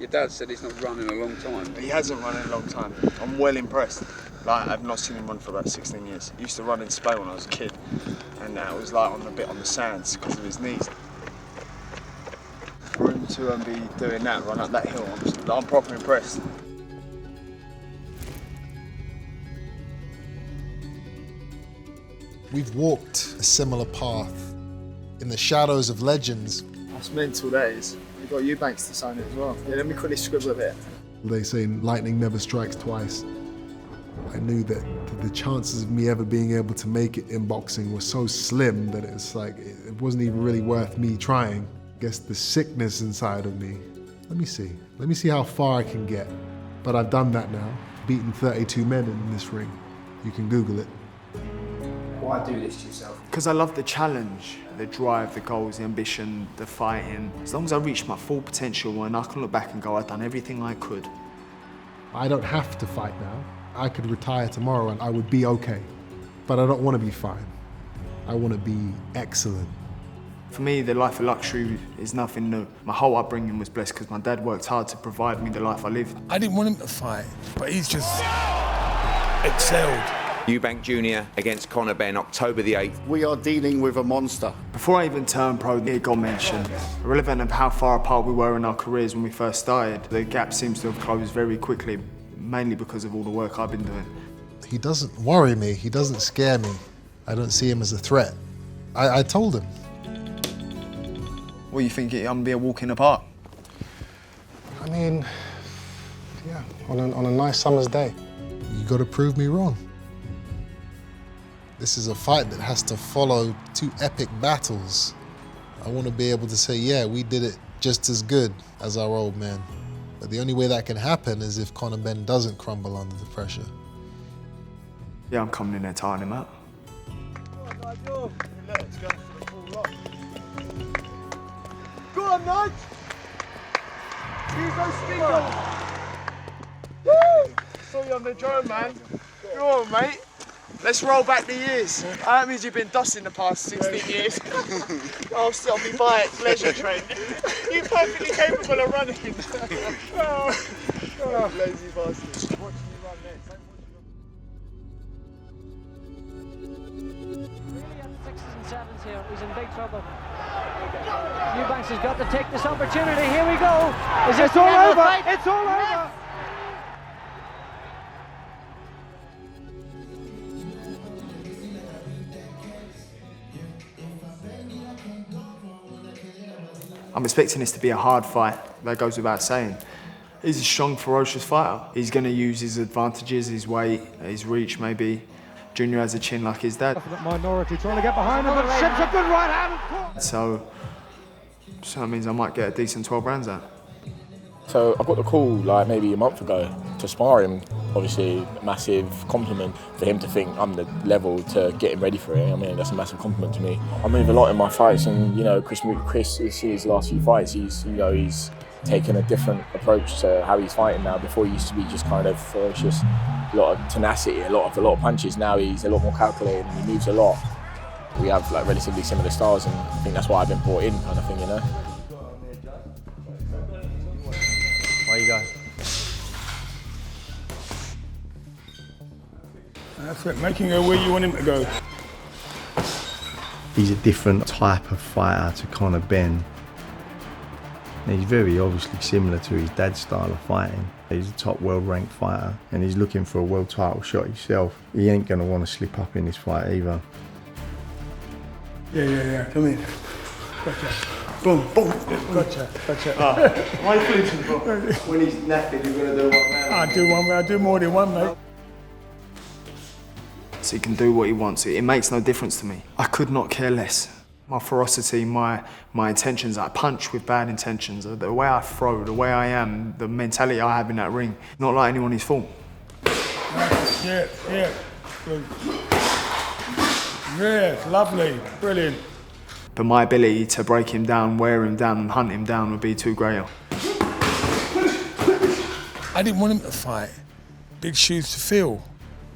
Your dad said he's not run in a long time. He hasn't run in a long time. I'm well impressed. Like, I've not seen him run for about 16 years. He used to run in Spain when I was a kid, and it was like on a bit on the sands because of his knees. For him to be doing that, run up that hill, I'm proper impressed. We've walked a similar path in the shadows of legends. That's mental, that is. You've got Eubank to sign it as well. Yeah, let me quickly scribble a bit. They say lightning never strikes twice. I knew that the chances of me ever being able to make it in boxing were so slim that it's like, it wasn't even really worth me trying. I guess the sickness inside of me. Let me see how far I can get. But I've done that now, beaten 32 men in this ring. You can Google it. Why do this to yourself? Because I love the challenge, the drive, the goals, the ambition, the fighting. As long as I reach my full potential and I can look back and go, I've done everything I could. I don't have to fight now. I could retire tomorrow and I would be okay. But I don't want to be fine. I want to be excellent. For me, the life of luxury is nothing new. My whole upbringing was blessed because my dad worked hard to provide me the life I live. I didn't want him to fight, but he's just excelled. Eubank Jr. against Benn, October the 8th. We are dealing with a monster. Before I even turned pro, it got mentioned. Irrelevant of how far apart we were in our careers when we first started, the gap seems to have closed very quickly, mainly because of all the work I've been doing. He doesn't worry me, he doesn't scare me. I don't see him as a threat. I told him. What, you think I'm gonna be a walk in the park? I mean, yeah, on a nice summer's day. You gotta prove me wrong. This is a fight that has to follow 2 epic battles. I want to be able to say, yeah, we did it just as good as our old man. But the only way that can happen is if Benn doesn't crumble under the pressure. Yeah, I'm coming in there tying him up. Go on, Nudge! Use those speakers! Woo! Saw you on the drone, man. Go on, mate. Let's roll back the years. That means you've been dusting the past 16 years. I'll still be by it, leisure train. You're perfectly capable of running. Lazy bastard. Watching you run next. Really at the 6s and 7s here, he's in big trouble. Eubanks has got to take this opportunity. Here we go. Is this all over? It's all over! I'm expecting this to be a hard fight, that goes without saying. He's a strong, ferocious fighter. He's going to use his advantages, his weight, his reach maybe. Junior has a chin like his dad. Minority trying to get behind him, but Ship's a good right hand. So that means I might get a decent 12 rounds out. So I got the call like maybe a month ago to spar him. Obviously, a massive compliment for him to think I'm the level to get him ready for it. I mean, that's a massive compliment to me. I move a lot in my fights, and you know, Chris, you see his last few fights. He's taken a different approach to how he's fighting now. Before he used to be just kind of ferocious, a lot of tenacity, a lot of punches. Now he's a lot more calculated and he moves a lot. We have like relatively similar styles, and I think that's why I've been brought in, kind of thing, you know. Where you go? That's it, making her where you want him to go. He's a different type of fighter to Benn. He's very obviously similar to his dad's style of fighting. He's a top world-ranked fighter and he's looking for a world title shot himself. He ain't going to want to slip up in this fight either. Yeah, come in. Gotcha. Boom. Gotcha. Why are you flinching, bro? When he's knackered, you're going to do one man. I do more than one, mate. So he can do what he wants. It makes no difference to me. I could not care less. My ferocity, my intentions, I punch with bad intentions. The way I throw, the way I am, the mentality I have in that ring, not like anyone is fault. Yeah. Good. Yeah, lovely, brilliant. But my ability to break him down, wear him down and hunt him down would be too great. I didn't want him to fight. Big shoes to fill.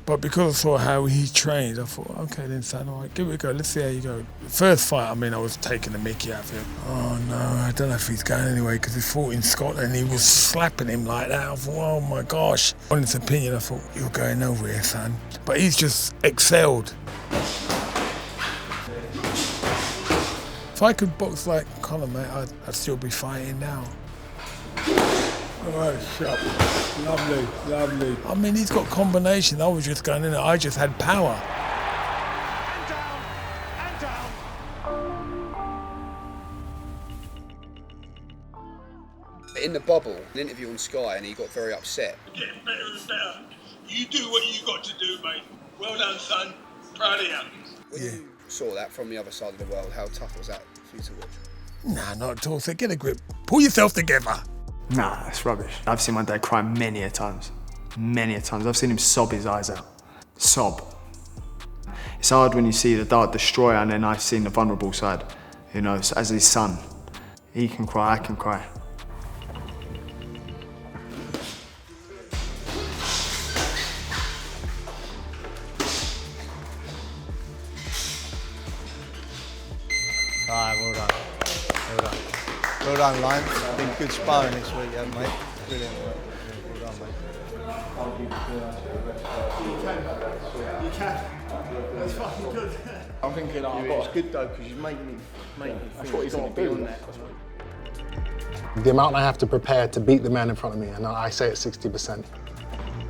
But because I saw how he trained, I thought, okay then son, all right, give it a go, let's see how you go. The first fight, I mean, I was taking the mickey out of him. Oh no, I don't know if he's going anyway, because he fought in Scotland, he was slapping him like that. I thought, oh my gosh. On his opinion, I thought, you're going nowhere, son. But he's just excelled. If I could box like Conor, mate, I'd still be fighting now. Oh, shut. Lovely, lovely. I mean, he's got combination. I was just going in there. I just had power. And down, and down. In the bubble, an interview on Sky, and he got very upset. Getting better and better. You do what you got to do, mate. Well done, son. Proud of you. When you saw that from the other side of the world, how tough was that for you to watch? Nah, not at all. So get a grip. Pull yourself together. Nah, it's rubbish. I've seen my dad cry many a times. Many a times. I've seen him sob his eyes out. Sob. It's hard when you see the Dart Destroyer and then I've seen the vulnerable side. You know, as his son. He can cry, I can cry. Alright, well done. Well done. Well done, Lion. Been good sparring this week, haven't mate? Brilliant. Well done, mate. You can. That's fucking good. I'm thinking, it's good though, because you make me think he's going to be on that. The amount I have to prepare to beat the man in front of me, and I say it's 60%.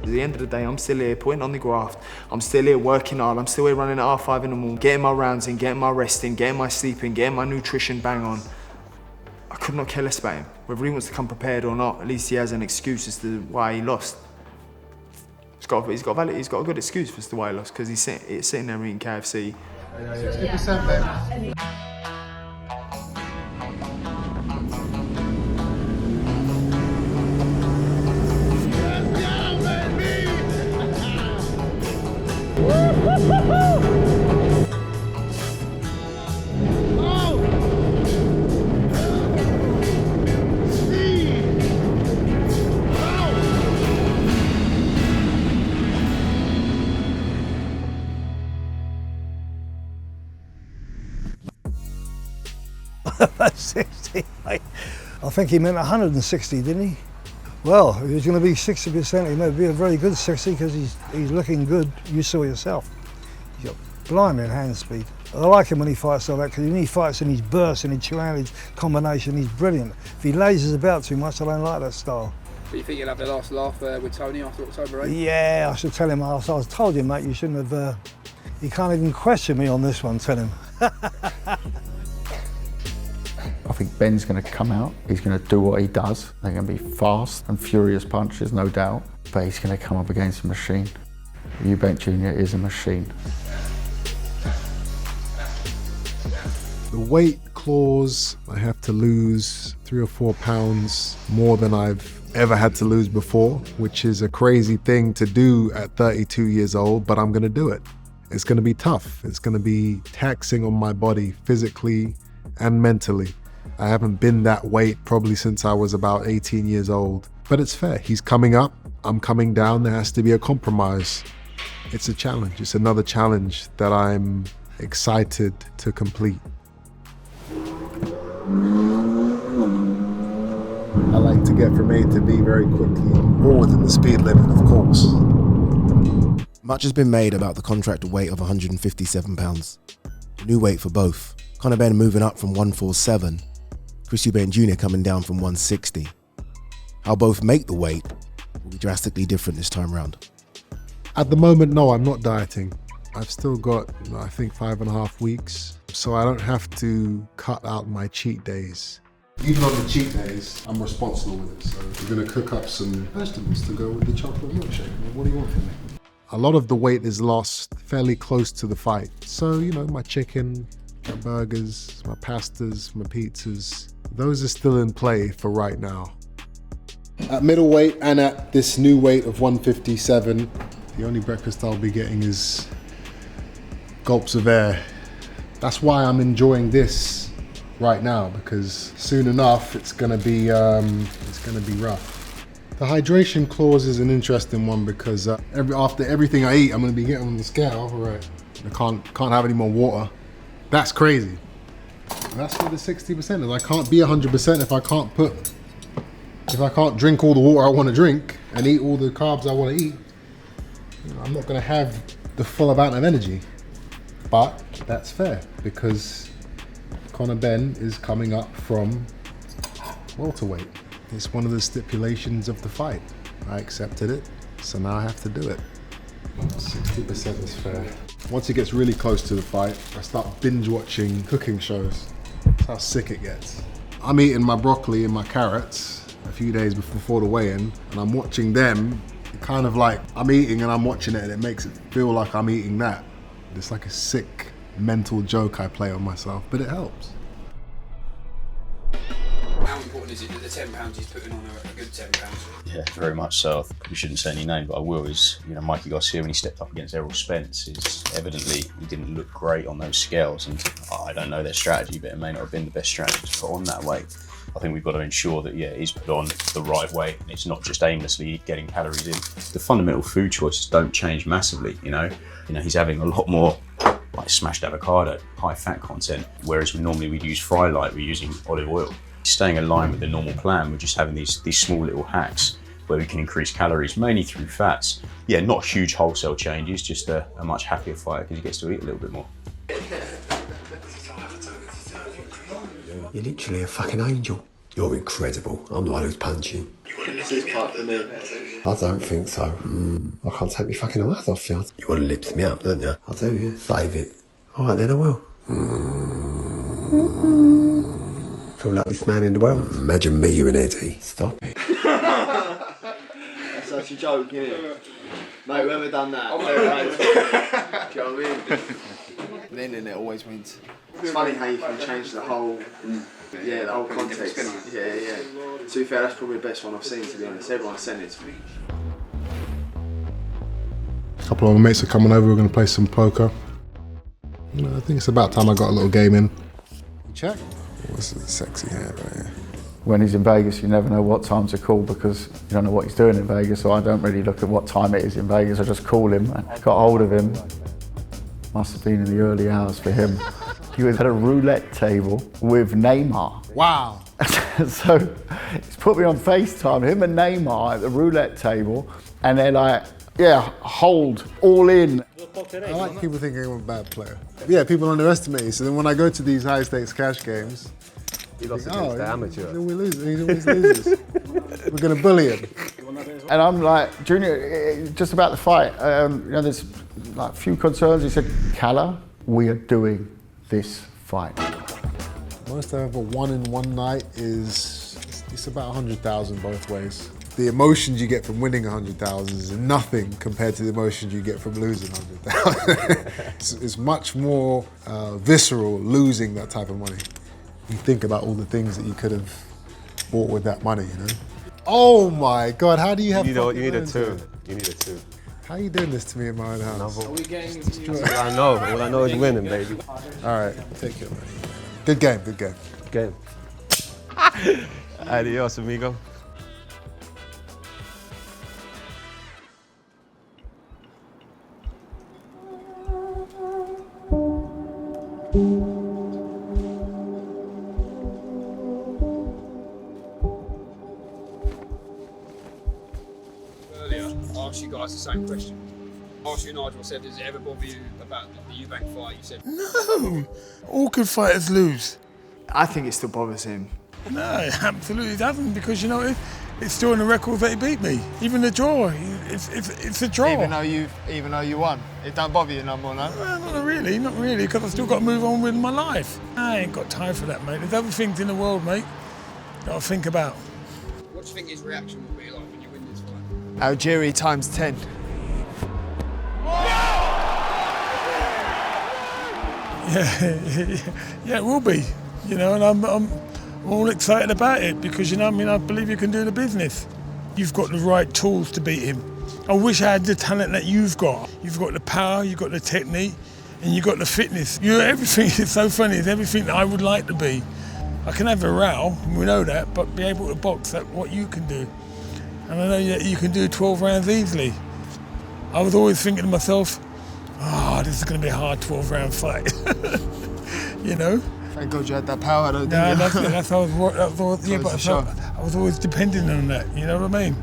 At the end of the day, I'm still here putting on the graft. I'm still here working hard. I'm still here running at R5 in the morning, getting my rounds in, getting my rest in, getting my sleep in, getting my nutrition bang on. I could not care less about him. Whether he wants to come prepared or not, at least he has an excuse as to why he lost. He's got a good excuse as to why he lost, because he's sitting there eating KFC. 60%, babe. That's 60, mate. I think he meant 160, didn't he? Well, if he's going to be 60%, he may be a very good 60 because he's looking good. You saw yourself. He's got blimey hand speed. I like him when he fights like that because when he fights and he's bursts and he challenge combination, he's brilliant. If he lazes about too much, I don't like that style. But you think you'll have the last laugh with Tony after October 8th? Yeah, I should tell him. I was told you, mate, you shouldn't have. You can't even question me on this one, tell him. I think Benn's going to come out, he's going to do what he does. They're going to be fast and furious punches, no doubt, but he's going to come up against a machine. Eubank Jr. is a machine. The weight clause, I have to lose 3 or 4 pounds more than I've ever had to lose before, which is a crazy thing to do at 32 years old, but I'm going to do it. It's going to be tough. It's going to be taxing on my body physically and mentally. I haven't been that weight probably since I was about 18 years old. But it's fair. He's coming up, I'm coming down. There has to be a compromise. It's a challenge. It's another challenge that I'm excited to complete. I like to get from A to B very quickly, all within the speed limit, of course. Much has been made about the contract weight of 157 pounds. New weight for both. Conor Benn moving up from 147, Chris Eubank Jr. coming down from 160. How both make the weight will be drastically different this time round. At the moment, no, I'm not dieting. I've still got, I think, 5.5 weeks, so I don't have to cut out my cheat days. Even on the cheat days, I'm responsible with it, so we're going to cook up some vegetables to go with the chocolate milkshake. What do you want from me? A lot of the weight is lost fairly close to the fight, so, you know, my chicken, my burgers, my pastas, my pizzas, those are still in play for right now. At middleweight and at this new weight of 157, the only breakfast I'll be getting is gulps of air. That's why I'm enjoying this right now, because soon enough it's gonna be rough. The hydration clause is an interesting one because after everything I eat, I'm going to be getting on the scale. Right, I can't have any more water. That's crazy. And that's where the 60% is. I can't be 100% if I can't drink all the water I want to drink and eat all the carbs I want to eat. You know, I'm not going to have the full amount of energy. But that's fair because Conor Benn is coming up from welterweight. It's one of the stipulations of the fight. I accepted it, so now I have to do it. 60% is fair. Once it gets really close to the fight, I start binge watching cooking shows. That's how sick it gets. I'm eating my broccoli and my carrots a few days before the weigh-in, and I'm watching them, kind of like I'm eating and I'm watching it, and it makes it feel like I'm eating that. It's like a sick mental joke I play on myself, but it helps. How important is it that the £10 he's putting on are a good £10? Yeah, very much so. We shouldn't say any name, but I will. Is Mikey Garcia, when he stepped up against Errol Spence, is evidently he didn't look great on those scales, and I don't know their strategy, but it may not have been the best strategy to put on that weight. I think we've got to ensure that he's put on the right weight. It's not just aimlessly getting calories in. The fundamental food choices don't change massively. He's having a lot more like smashed avocado, high fat content, whereas normally we'd use fry light, we're using olive oil. Staying aligned with the normal plan, we're just having these small little hacks where we can increase calories, mainly through fats. Yeah, not huge wholesale changes, just a much happier fighter because he gets to eat a little bit more. You're literally a fucking angel. You're incredible. I'm the one who's punching. This is part for me. I don't think so. I can't take my fucking eyes off you. You want to lips me up, don't you? I do, yeah. Save it. Alright then, I will. Feel like this man in the world. Imagine me, you and Eddie. Stop it. That's such a joke, isn't it? Mate, whoever done that. Do you know what I mean? The internet always wins. It's funny how you can change the whole, the whole context. Yeah. To be fair, that's probably the best one I've seen, to be honest. Everyone sent it to me. A couple of my mates are coming over, we're going to play some poker. I think it's about time I got a little game in. Check. What's the sexy hair right here? When he's in Vegas, you never know what time to call because you don't know what he's doing in Vegas, so I don't really look at what time it is in Vegas. I just call him. I got hold of him. Must have been in the early hours for him. He was at a roulette table with Neymar. Wow. So he's put me on FaceTime, him and Neymar at the roulette table, and they're like, hold, all in. I like people thinking I'm a bad player. Yeah, people underestimate you. So then when I go to these high stakes cash games, he lost against the amateur. We lose. He always loses. We're going to bully him. And I'm like, Junior, just about the fight, there's like a few concerns. He said, Calla, we are doing this fight. Most I've ever won in one night it's about 100,000 both ways. The emotions you get from winning 100,000 is nothing compared to the emotions you get from losing 100,000. It's much more visceral losing that type of money. You think about all the things that you could have bought with that money, Oh my God, how do you have You need a two. You need a two. How are you doing this to me in my own house? Are we getting I know. All I know is winning, baby. All right, take it. Good game, good game. Game. Adios, amigo. Earlier, I asked you guys the same question. I asked you, Nigel, I said, does it ever bother you about the Eubank fight? You said, No, all good fighters lose. I think it still bothers him. No, it absolutely doesn't, because it's still in the record that he beat me. Even the draw, it's a draw. Even though you won, it don't bother you no more, no? Not really, because I've still got to move on with my life. I ain't got time for that, mate. There's other things in the world, mate, that I think about. what do you think his reaction will be like when you win this fight? Algeria times 10. Yeah, it will be. And I'm all excited about it because I believe you can do the business. You've got the right tools to beat him. I wish I had the talent that you've got. You've got the power, you've got the technique, and you've got the fitness. Everything is so funny. It's everything that I would like to be. I can have a row, we know that, but be able to box at what you can do. And I know you can do 12 rounds easily. I was always thinking to myself, this is going to be a hard 12-round fight. You know? Thank God you had that power though, didn't No, you? that's how I was, yeah, but I was always depending on that, you know what I mean?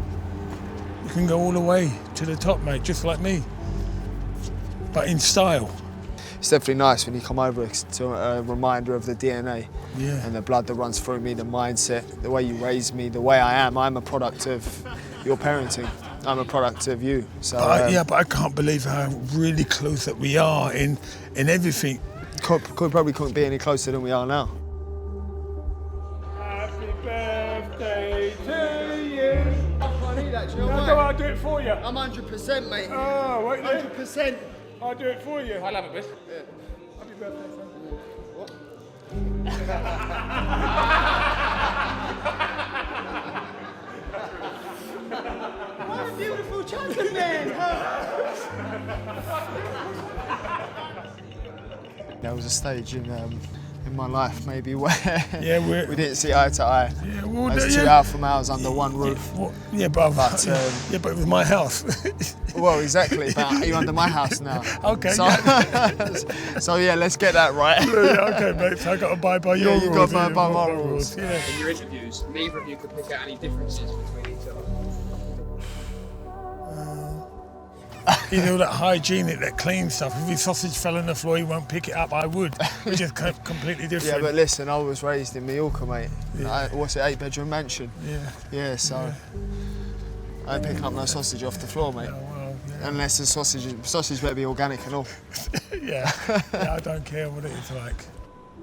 You can go all the way to the top, mate, just like me, but in style. It's definitely nice when you come over to a reminder of the DNA and the blood that runs through me, the mindset, the way you raised me, the way I am. I'm a product of your parenting. I'm a product of you. So but I can't believe how really close that we are in everything. Probably couldn't be any closer than we are now. Happy birthday to you. I need that, No, I'll do it for you. I'm 100%, mate. Oh, wait, 100%. I'll do it for you. I love it, miss. Yeah. Happy birthday, son. What? What a beautiful chocolate man! There was a stage in my life maybe where we didn't see eye to eye. Yeah, well, as two alpha males under one roof. But it was my house. Well, exactly, but you're under my house now. Okay. So yeah, let's get that right. Okay, mate. So I got to abide by your rules. You got to abide by my rules. Yeah. In your interviews, neither of you could pick out any differences between each other. You know, that hygienic, that clean stuff. If your sausage fell on the floor, you won't pick it up. I would. We're just completely different. Yeah, but listen, I was raised in Mallorca, mate. What's it, 8-bedroom mansion? Yeah. Yeah, so I ain't picking up no sausage off the floor, mate. Unless the sausage better be organic and all. Yeah, I don't care what it is like.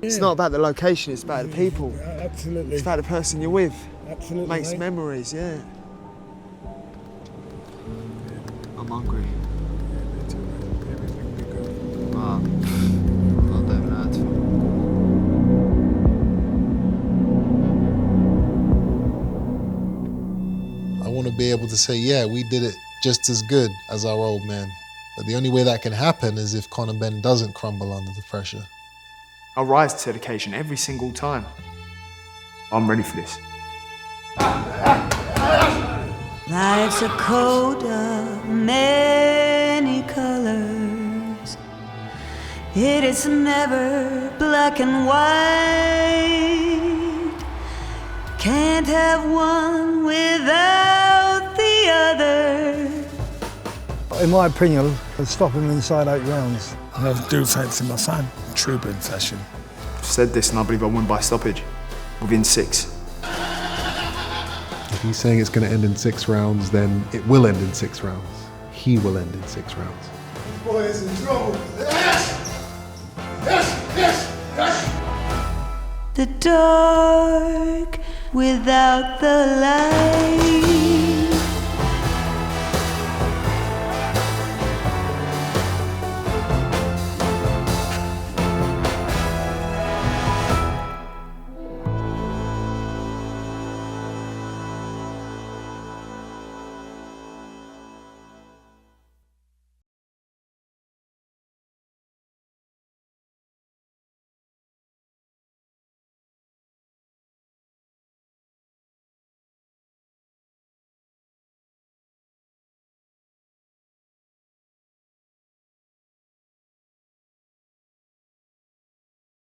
It's not about the location, it's about the people. Absolutely. It's about the person you're with. Absolutely. Makes mate. memories, yeah. I'm hungry. Not doing that. I want to be able to say, yeah, we did it just as good as our old man. But the only way that can happen is if Conor Benn doesn't crumble under the pressure. I'll rise to the occasion every single time. I'm ready for this. Life's a coat of many colors. It is never black and white. Can't have one without the other. In my opinion, I'd stop him inside 8 rounds. And I do fancy my son, Truban fashion. I've said this and I believe I'll win by stoppage. Within 6. If he's saying it's going to end in 6 rounds, then it will end in 6 rounds. He will end in 6 rounds. Boy is in trouble. Yes! Yes! Yes! Yes! The dark without the light.